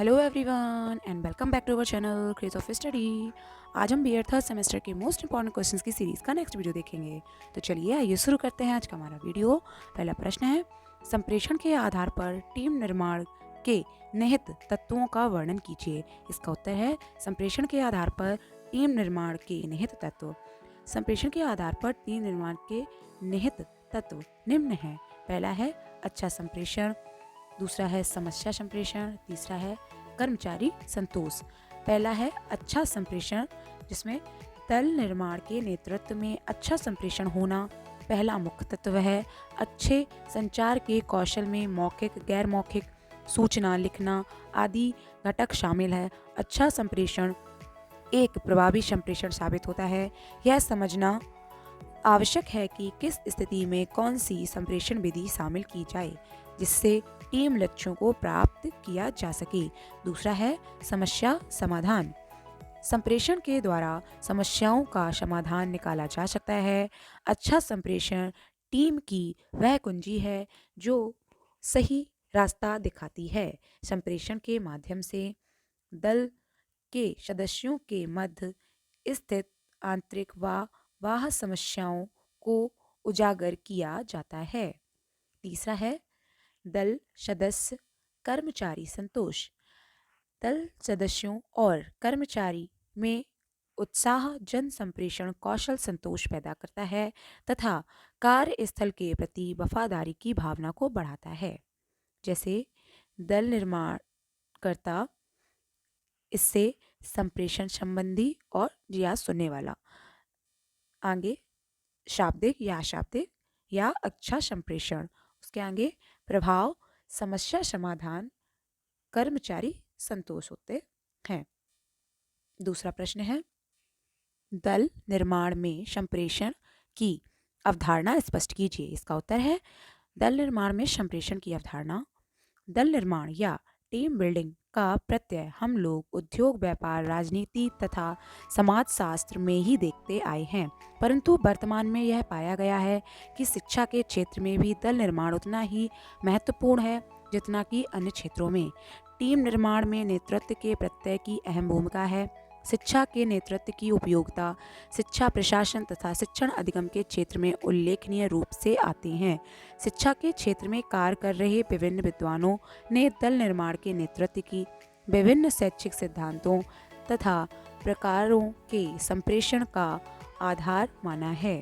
Hello everyone and welcome back to our channel craze of study. आज हम BEd third semester के most important questions की series का next video देखेंगे। तो चलिए आइए शुरू करते हैं आज का हमारा वीडियो। पहला प्रश्न है, संप्रेषण के आधार पर टीम निर्माण के निहित तत्वों का वर्णन कीजिए। इसका उत्तर है, संप्रेषण के आधार पर टीम निर्माण के निहित तत्व। संप्रेषण के आधार पर टीम निर्माण के निहित तत्व निम्न हैं। पहला है अच्छा संप्रेषण, दूसरा है समस्या संप्रेषण, तीसरा है कर्मचारी संतोष। पहला है अच्छा संप्रेषण, जिसमें दल निर्माण के नेतृत्व में अच्छा संप्रेषण होना पहला मुख्य तत्व है। अच्छे संचार के कौशल में मौखिक, गैर मौखिक सूचना लिखना आदि घटक शामिल है। अच्छा संप्रेषण एक प्रभावी संप्रेषण साबित होता है। यह समझना आवश्यक है कि किस स्थिति में कौन सी संप्रेषण विधि शामिल की जाए जिससे टीम लक्ष्यों को प्राप्त किया जा सके। दूसरा है समस्या समाधान। संप्रेषण के द्वारा समस्याओं का समाधान निकाला जा सकता है। अच्छा संप्रेषण टीम की वह कुंजी है जो सही रास्ता दिखाती है। संप्रेषण के माध्यम से दल के सदस्यों के मध्य स्थित आंतरिक व बाह्य समस्याओं को उजागर किया जाता है। तीसरा है दल सदस्य कर्मचारी संतोष। दल सदस्यों और कर्मचारी में उत्साह जन संप्रेषण कौशल संतोष पैदा करता है तथा कार्यस्थल के प्रति वफादारी की भावना को बढ़ाता है। जैसे दल निर्माणकर्ता, इससे संप्रेषण संबंधी और या सुनने वाला। आगे शाब्दिक या अशाब्दिक या अच्छा संप्रेषण। उसके आगे प्रभाव, समस्या समाधान, कर्मचारी संतोष होते हैं। दूसरा प्रश्न है, दल निर्माण में संप्रेषण की अवधारणा स्पष्ट कीजिए। इसका उत्तर है, दल निर्माण में संप्रेषण की अवधारणा। दल निर्माण या टीम बिल्डिंग का प्रत्यय हम लोग उद्योग, व्यापार, राजनीति तथा समाजशास्त्र में ही देखते आए हैं, परंतु वर्तमान में यह पाया गया है कि शिक्षा के क्षेत्र में भी दल निर्माण उतना ही महत्वपूर्ण है जितना कि अन्य क्षेत्रों में। टीम निर्माण में नेतृत्व के प्रत्यय की अहम भूमिका है। शिक्षा के नेतृत्व की उपयोगिता शिक्षा प्रशासन तथा शिक्षण अधिगम के क्षेत्र में उल्लेखनीय रूप से आते हैं। शिक्षा के क्षेत्र में कार्य कर रहे विभिन्न विद्वानों ने दल निर्माण के नेतृत्व की विभिन्न शैक्षिक सिद्धांतों तथा प्रकारों के संप्रेषण का आधार माना है।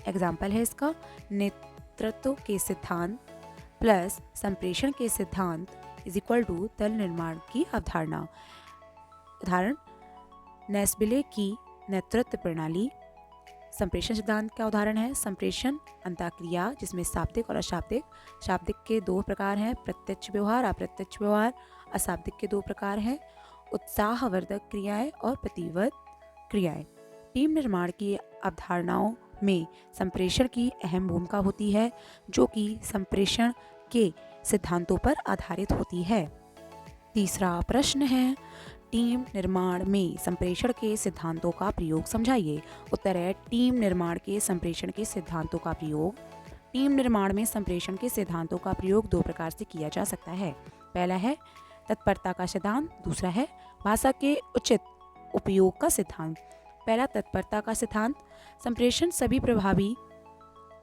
एग्जाम्पल है इसका, नेतृत्व के सिद्धांत प्लस संप्रेषण के सिद्धांत इज इक्वल टू दल निर्माण की अवधारणा। उदाहरण, नेस्बिले की नेतृत्व प्रणाली। संप्रेषण सिद्धांत का उदाहरण है संप्रेषण अंतःक्रिया, जिसमें शाब्दिक और अशाब्दिक। शाब्दिक के दो प्रकार हैं, प्रत्यक्ष व्यवहार, अप्रत्यक्ष व्यवहार। अशाब्दिक के दो प्रकार हैं, उत्साहवर्धक क्रियाएं और प्रतिवर्ध क्रियाएं। टीम निर्माण की अवधारणाओं में संप्रेषण की अहम भूमिका होती है, जो कि संप्रेषण के सिद्धांतों पर आधारित होती है। तीसरा प्रश्न है, टीम निर्माण में संप्रेषण के सिद्धांतों का प्रयोग समझाइए। उत्तर है, टीम निर्माण के संप्रेषण के सिद्धांतों का प्रयोग। टीम निर्माण में संप्रेषण के सिद्धांतों का प्रयोग दो प्रकार से किया जा सकता है। पहला है तत्परता का सिद्धांत, दूसरा है भाषा के उचित उपयोग का सिद्धांत। पहला, तत्परता का सिद्धांत। संप्रेषण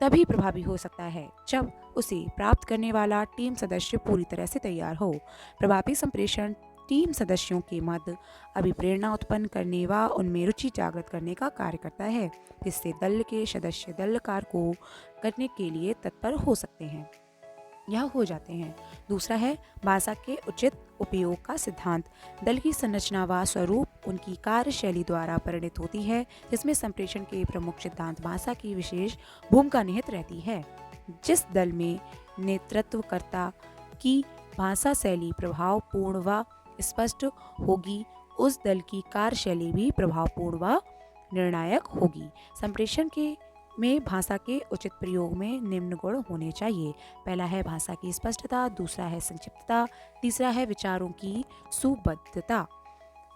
तभी प्रभावी हो सकता है जब उसे प्राप्त करने वाला टीम सदस्य पूरी तरह से तैयार हो। प्रभावी संप्रेषण टीम सदस्यों के मध्य अभिप्रेरणा उत्पन्न करने व उनमें रुचि जागृत करने का कार्य करता है, जिससे दल के सदस्य दल कार्य को करने के लिए तत्पर हो सकते हैं या हो जाते हैं। दूसरा है भाषा के उचित उपयोग का सिद्धांत। दल की संरचना व स्वरूप उनकी कार्यशैली द्वारा परिणित होती है, जिसमें संप्रेषण के प्रमुख सिद्धांत भाषा की विशेष भूमिका निहित रहती है। जिस दल में नेतृत्वकर्ता की भाषा शैली प्रभावपूर्ण व स्पष्ट होगी, उस दल की कार्यशैली भी प्रभावपूर्ण व निर्णायक होगी। संप्रेषण के में भाषा के उचित प्रयोग में निम्न गुण होने चाहिए। पहला है भाषा की स्पष्टता, दूसरा है संक्षिप्तता, तीसरा है विचारों की सुबद्धता,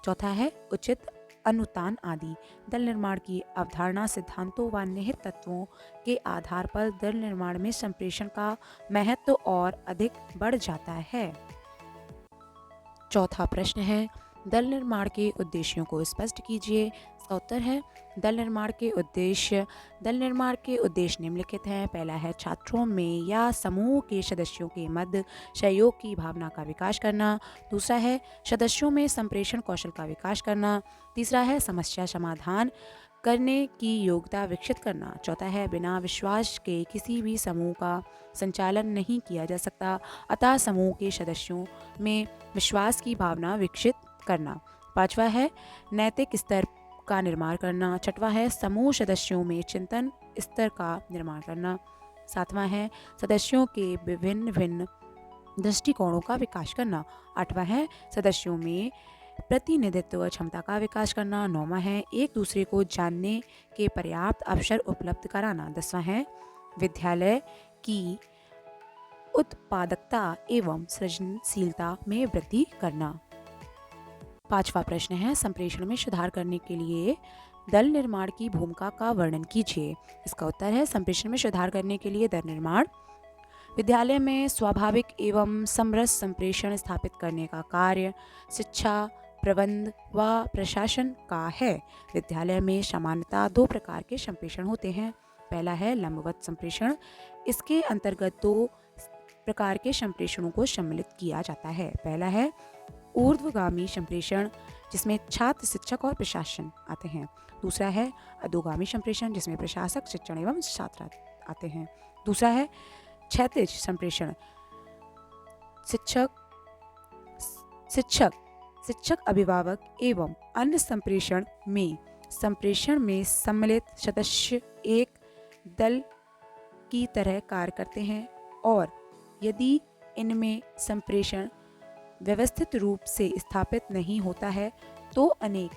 चौथा है उचित अनुतान आदि। दल निर्माण की अवधारणा सिद्धांतों व निहित तत्वों के आधार पर दल निर्माण में संप्रेषण का महत्व और अधिक बढ़ जाता है। चौथा प्रश्न है, दल निर्माण के उद्देश्यों को स्पष्ट कीजिए। इसका उत्तर है दल निर्माण के उद्देश्य। दल निर्माण के उद्देश्य निम्नलिखित हैं। पहला है छात्रों में या समूह के सदस्यों के मध्य सहयोग की भावना का विकास करना। दूसरा है सदस्यों में संप्रेषण कौशल का विकास करना। तीसरा है समस्या समाधान करने की योग्यता विकसित करना। चौथा है बिना विश्वास के किसी भी समूह का संचालन नहीं किया जा सकता, अतः समूह के सदस्यों में विश्वास की भावना विकसित करना। पांचवा है नैतिक स्तर का निर्माण करना। छठवां है समूह सदस्यों में चिंतन स्तर का निर्माण करना। सातवां है सदस्यों के विभिन्न भिन्न दृष्टिकोणों का विकास करना। आठवां है सदस्यों में प्रतिनिधित्व क्षमता का विकास करना। नौवां है एक दूसरे को जानने के पर्याप्त अवसर उपलब्ध कराना। 10वां है विद्यालय की उत्पादकता एवं सृजनशीलता में वृद्धि करना। 5वां प्रश्न है संप्रेषण में सुधार करने के लिए दल निर्माण की भूमिका का वर्णन कीजिए। इसका उत्तर है संप्रेषण में सुधार करने के लिए दल निर्माण विद्यालय में स्वाभाविक एवं समरस संप्रेषण स्थापित करने का कार्य शिक्षा प्रबंध व प्रशासन का है। विद्यालय में सामान्यतः 2 प्रकार के संप्रेषण होते हैं। पहला है लंबवत संप्रेषण। इसके अंतर्गत 2 प्रकार के संप्रेषणों को सम्मिलित किया जाता है। पहला है ऊर्ध्वगामी संप्रेषण, जिसमें छात्र शिक्षक और प्रशासन आते हैं। दूसरा है अधोगामी संप्रेषण, जिसमें प्रशासक शिक्षण एवं छात्र आते हैं। दूसरा है क्षैतिज संप्रेषण। शिक्षक अभिभावक एवं अन्य संप्रेषण में सम्मिलित सदस्य एक दल की तरह कार्य करते हैं और यदि इनमें संप्रेषण व्यवस्थित रूप से स्थापित नहीं होता है तो अनेक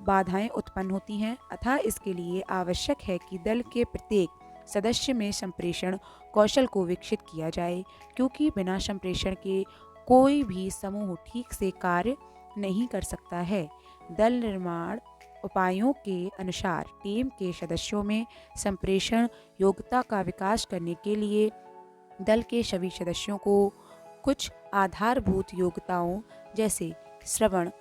बाधाएं उत्पन्न होती हैं। अतः इसके लिए आवश्यक है कि दल के प्रत्येक सदस्य में संप्रेषण कौशल को विकसित किया जाए, क्योंकि बिना संप्रेषण के कोई भी समूह ठीक से कार्य नहीं कर सकता है। दल निर्माण उपायों के अनुसार टीम के सदस्यों में संप्रेषण योग्यता का विकास करने के लिए दल के सभी सदस्यों को कुछ आधारभूत योग्यताओं जैसे श्रवण,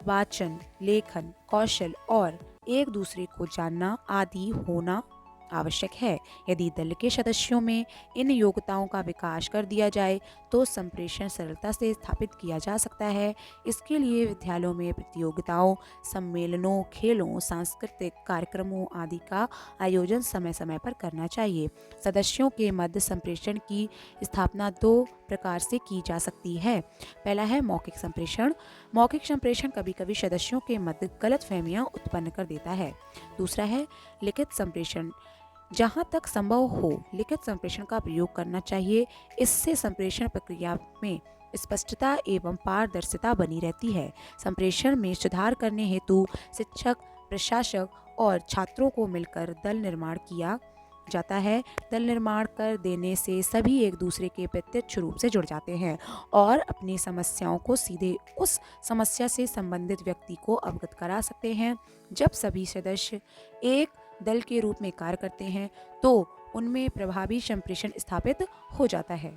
वाचन, लेखन कौशल और एक दूसरे को जानना आदि होना आवश्यक है। यदि दल के सदस्यों में इन योग्यताओं का विकास कर दिया जाए तो संप्रेषण सरलता से स्थापित किया जा सकता है। इसके लिए विद्यालयों में प्रतियोगिताओं, सम्मेलनों, खेलों, सांस्कृतिक कार्यक्रमों आदि का आयोजन समय समय पर करना चाहिए। सदस्यों के मध्य संप्रेषण की स्थापना 2 प्रकार से की जा सकती है। पहला है मौखिक संप्रेषण। मौखिक संप्रेषण कभी कभी सदस्यों के मध्य गलतफहमियां उत्पन्न कर देता है। दूसरा है लिखित संप्रेषण। जहाँ तक संभव हो लिखित संप्रेषण का प्रयोग करना चाहिए। इससे संप्रेषण प्रक्रिया में स्पष्टता एवं पारदर्शिता बनी रहती है। संप्रेषण में सुधार करने हेतु शिक्षक, प्रशासक और छात्रों को मिलकर दल निर्माण किया जाता है। दल निर्माण कर देने से सभी एक दूसरे के प्रत्यक्ष रूप से जुड़ जाते हैं और अपनी समस्याओं को सीधे उस समस्या से संबंधित व्यक्ति को अवगत करा सकते हैं। जब सभी सदस्य एक दल के रूप में कार्य करते हैं तो उनमें प्रभावी संप्रेषण स्थापित हो जाता है।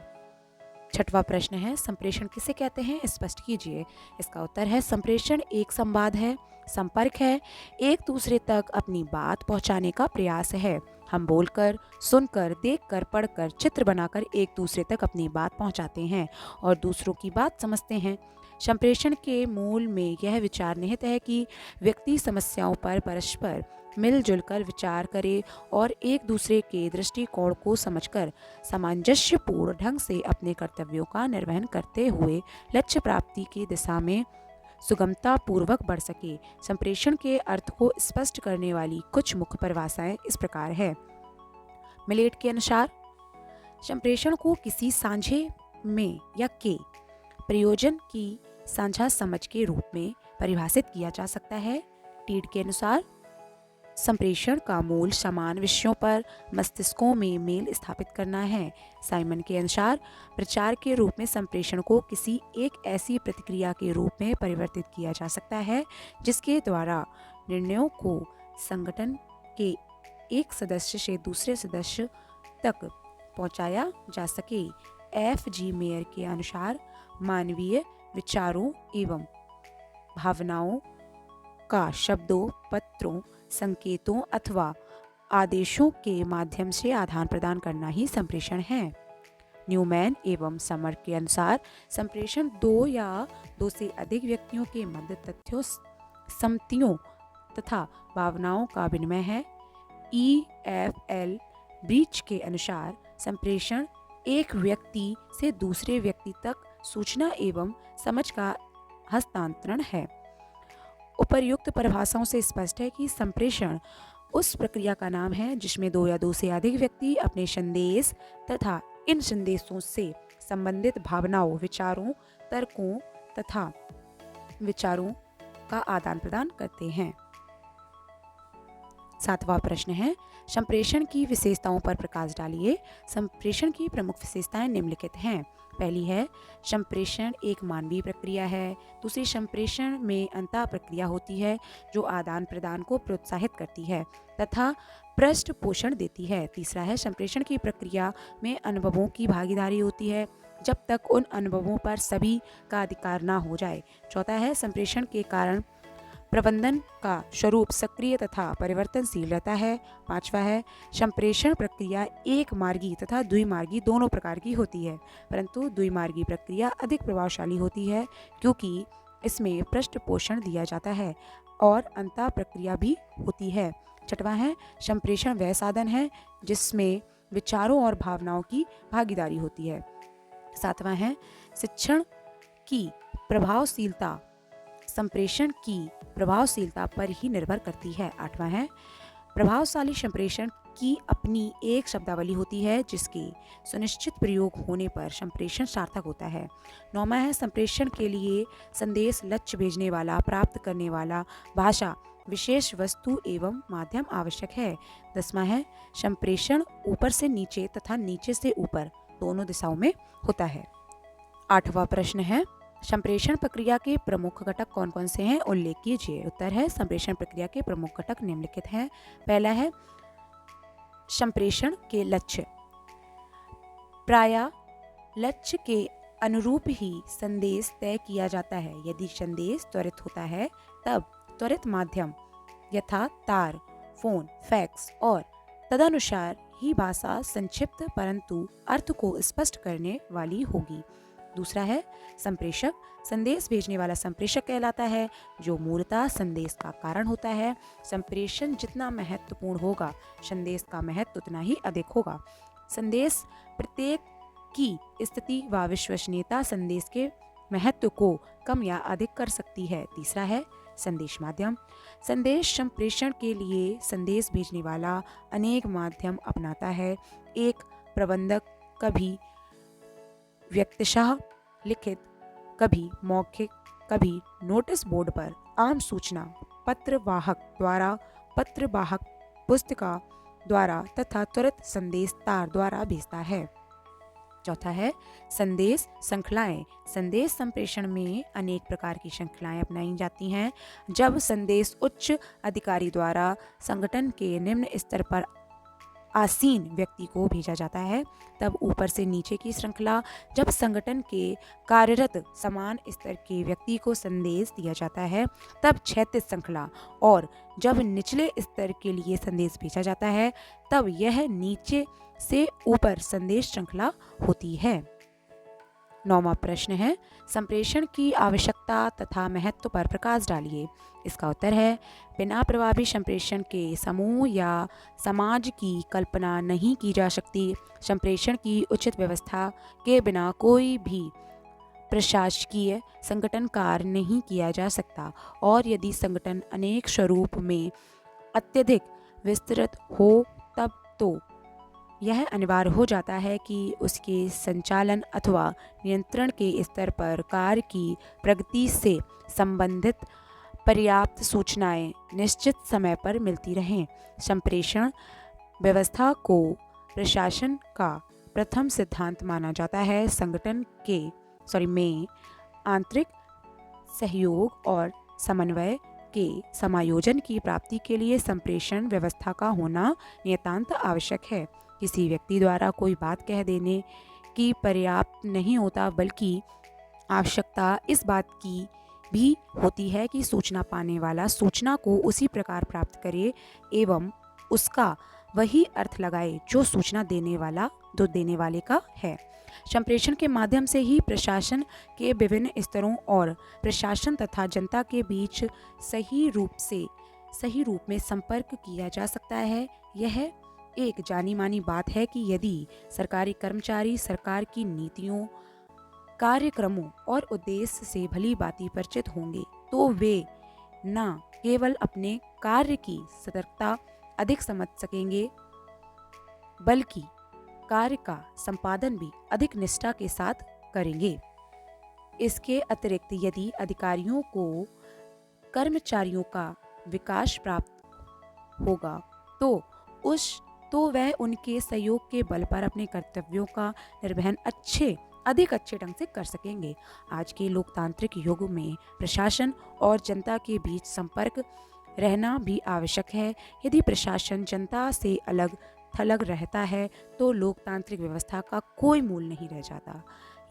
6वां प्रश्न है संप्रेषण किसे कहते हैं, स्पष्ट कीजिए। इसका उत्तर है संप्रेषण एक संवाद है, संपर्क है, एक दूसरे तक अपनी बात पहुंचाने का प्रयास है। हम बोलकर, सुनकर, देखकर, पढ़कर, चित्र बनाकर एक दूसरे तक अपनी बात पहुंचाते हैं और दूसरों की बात समझते हैं। संप्रेषण के मूल में यह विचार निहित है कि व्यक्ति समस्याओं पर परस्पर मिलजुल कर विचार करे और एक दूसरे के दृष्टिकोण को समझकर सामंजस्यपूर्ण ढंग से अपने कर्तव्यों का निर्वहन करते हुए लक्ष्य प्राप्ति की दिशा में सुगमता पूर्वक बढ़ सके। संप्रेषण के अर्थ को स्पष्ट करने वाली कुछ मुख्य परिभाषाएं इस प्रकार है। मिलेट के अनुसार संप्रेषण को किसी साझे में या के प्रयोजन की साझा समझ के रूप में परिभाषित किया जा सकता है। टीड के अनुसार संप्रेषण का मूल समान विषयों पर मस्तिष्कों में मेल स्थापित करना है। साइमन के अनुसार प्रचार के रूप में संप्रेषण को किसी एक ऐसी प्रतिक्रिया के रूप में परिवर्तित किया जा सकता है जिसके द्वारा निर्णयों को संगठन के एक सदस्य से दूसरे सदस्य तक पहुंचाया जा सके। F.G. मेयर के अनुसार मानवीय विचारों एवं भावनाओं का शब्दों, पत्रों, संकेतों अथवा आदेशों के माध्यम से आदान प्रदान करना ही संप्रेषण है। न्यूमैन एवं समर के अनुसार संप्रेषण दो या दो से अधिक व्यक्तियों के मध्य तथ्यों, सम्मतियों तथा भावनाओं का विनिमय है। EFL ब्रीच के अनुसार संप्रेषण एक व्यक्ति से दूसरे व्यक्ति तक सूचना एवं समझ का हस्तांतरण है। उपर्युक्त परिभाषाओं से स्पष्ट है कि संप्रेषण उस प्रक्रिया का नाम है जिसमें दो या दो से अधिक व्यक्ति अपने संदेश तथा इन संदेशों से संबंधित भावनाओं, विचारों, तर्कों तथा विचारों का आदान प्रदान करते हैं। 7वां प्रश्न है, संप्रेषण की विशेषताओं पर प्रकाश डालिए। संप्रेषण की प्रमुख विशेषताएं निम्नलिखित हैं। पहली है, संप्रेषण एक मानवीय प्रक्रिया है। दूसरी, संप्रेषण में अंतः प्रक्रिया होती है जो आदान प्रदान को प्रोत्साहित करती है तथा पृष्ठ पोषण देती है। तीसरा है, संप्रेषण की प्रक्रिया में अनुभवों की भागीदारी होती है जब तक उन अनुभवों पर सभी का अधिकार ना हो जाए। चौथा है, संप्रेषण के कारण प्रबंधन का स्वरूप सक्रिय तथा परिवर्तनशील रहता है। पांचवा है, संप्रेषण प्रक्रिया एक मार्गी तथा द्विमार्गी दोनों प्रकार की होती है, परंतु द्विमार्गी प्रक्रिया अधिक प्रभावशाली होती है क्योंकि इसमें पृष्ठ पोषण दिया जाता है और अंतः प्रक्रिया भी होती है। छठवां है, संप्रेषण वह साधन है जिसमें विचारों और भावनाओं की भागीदारी होती है। सातवां है, शिक्षण की प्रभावशीलता संप्रेषण की प्रभावशीलता पर ही निर्भर करती है। आठवां है, प्रभावशाली संप्रेषण की अपनी एक शब्दावली होती है जिसके सुनिश्चित प्रयोग होने पर संप्रेषण सार्थक होता है। नौवां है, संप्रेषण के लिए संदेश, लक्ष्य भेजने वाला, प्राप्त करने वाला, भाषा, विशेष वस्तु एवं माध्यम आवश्यक है। 10वां है, संप्रेषण ऊपर से नीचे तथा नीचे से ऊपर दोनों दिशाओं में होता है। 8वां प्रश्न है, संप्रेषण प्रक्रिया के प्रमुख घटक कौन कौन से हैं, उल्लेख कीजिए। उत्तर है, संप्रेषण प्रक्रिया के प्रमुख घटक निम्नलिखित हैं। पहला है, संप्रेषण के लक्ष्य। प्रायः लक्ष्य के अनुरूप ही संदेश तय किया जाता है। यदि संदेश त्वरित होता है तब त्वरित माध्यम यथा तार, फोन, फैक्स और तदनुसार ही भाषा संक्षिप्त परंतु अर्थ को स्पष्ट करने वाली होगी। दूसरा है, संप्रेषक। संदेश भेजने वाला संप्रेषक कहलाता है जो मूलतः संदेश का कारण होता है। संप्रेषण जितना महत्वपूर्ण होगा संदेश का महत्व उतना ही अधिक होगा। संदेश प्रत्येक की स्थिति व विश्वसनीयता संदेश के महत्व को कम या अधिक कर सकती है। तीसरा है, संदेश माध्यम। संदेश संप्रेषण के लिए संदेश भेजने वाला अनेक माध्यम अपनाता है। एक प्रबंधक कभी व्यक्तिशः लिखित, कभी मौखिक, कभी नोटिस बोर्ड पर, आम सूचना पत्रवाहक द्वारा, पत्रवाहक पुस्तिका द्वारा तथा त्वरित संदेश तार द्वारा भेजता है। चौथा है, संदेश श्रृंखलाएं। संदेश संप्रेषण में अनेक प्रकार की श्रृंखलाएं अपनाई जाती हैं। जब संदेश उच्च अधिकारी द्वारा संगठन के निम्न स्तर पर आसीन व्यक्ति को भेजा जाता है तब ऊपर से नीचे की श्रृंखला, जब संगठन के कार्यरत समान स्तर के व्यक्ति को संदेश दिया जाता है तब क्षैतिज श्रृंखला, और जब निचले स्तर के लिए संदेश भेजा जाता है तब यह नीचे से ऊपर संदेश श्रृंखला होती है। 9वां प्रश्न है, संप्रेषण की आवश्यकता तथा महत्व पर प्रकाश डालिए। इसका उत्तर है, बिना प्रभावी संप्रेषण के समूह या समाज की कल्पना नहीं की जा सकती। संप्रेषण की उचित व्यवस्था के बिना कोई भी प्रशासकीय संगठन कार्य नहीं किया जा सकता, और यदि संगठन अनेक स्वरूप में अत्यधिक विस्तृत हो तब तो यह अनिवार्य हो जाता है कि उसके संचालन अथवा नियंत्रण के स्तर पर कार्य की प्रगति से संबंधित पर्याप्त सूचनाएं निश्चित समय पर मिलती रहें। संप्रेषण व्यवस्था को प्रशासन का प्रथम सिद्धांत माना जाता है। संगठन में आंतरिक सहयोग और समन्वय के समायोजन की प्राप्ति के लिए संप्रेषण व्यवस्था का होना नितांत आवश्यक है। किसी व्यक्ति द्वारा कोई बात कह देने की पर्याप्त नहीं होता, बल्कि आवश्यकता इस बात की भी होती है कि सूचना पाने वाला सूचना को उसी प्रकार प्राप्त करे एवं उसका वही अर्थ लगाए जो सूचना देने वाले का है। संप्रेषण के माध्यम से ही प्रशासन के विभिन्न स्तरों और प्रशासन तथा जनता के बीच सही रूप में संपर्क किया जा सकता है। यह एक जानी मानी बात है कि यदि सरकारी कर्मचारी सरकार की नीतियों, कार्यक्रमों और उद्देश्य से भली भांति परिचित होंगे तो वे न केवल अपने कार्य की सतर्कता अधिक समझ सकेंगे बल्कि कार्य का संपादन भी अधिक निष्ठा के साथ करेंगे। इसके अतिरिक्त यदि अधिकारियों को कर्मचारियों का विकास प्राप्त होगा तो वह उनके सहयोग के बल पर अपने कर्तव्यों का निर्वहन अधिक अच्छे ढंग से कर सकेंगे। आज के लोकतांत्रिक युग में प्रशासन और जनता के बीच संपर्क रहना भी आवश्यक है। यदि प्रशासन जनता से अलग थलग रहता है तो लोकतांत्रिक व्यवस्था का कोई मूल नहीं रह जाता।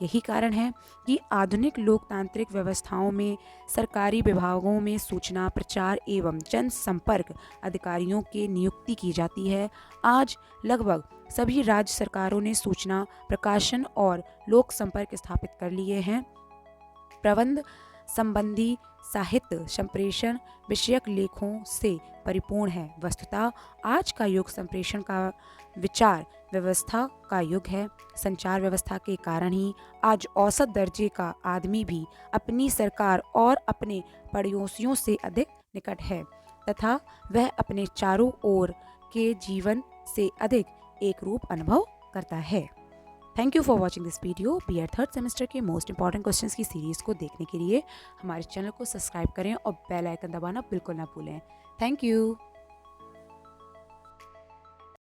यही कारण है कि आधुनिक लोकतांत्रिक व्यवस्थाओं में सरकारी विभागों में सूचना प्रचार एवं जनसंपर्क अधिकारियों की नियुक्ति की जाती है। आज लगभग सभी राज्य सरकारों ने सूचना प्रकाशन और लोक संपर्क स्थापित कर लिए हैं। प्रबंध संबंधी साहित्य संप्रेषण विषयक लेखों से परिपूर्ण है। वस्तुतः आज का युग संप्रेषण का विचार व्यवस्था का युग है। संचार व्यवस्था के कारण ही आज औसत दर्जे का आदमी भी अपनी सरकार और अपने पड़ोसियों से अधिक निकट है तथा वह अपने चारों ओर के जीवन से अधिक एक रूप अनुभव करता है। Thank you for watching this video. BEd third semester के मोस्ट इंपॉर्टेंट क्वेश्चंस की सीरीज को देखने के लिए हमारे चैनल को सब्सक्राइब करें और बेल आइकन दबाना बिल्कुल ना भूलें। Thank you.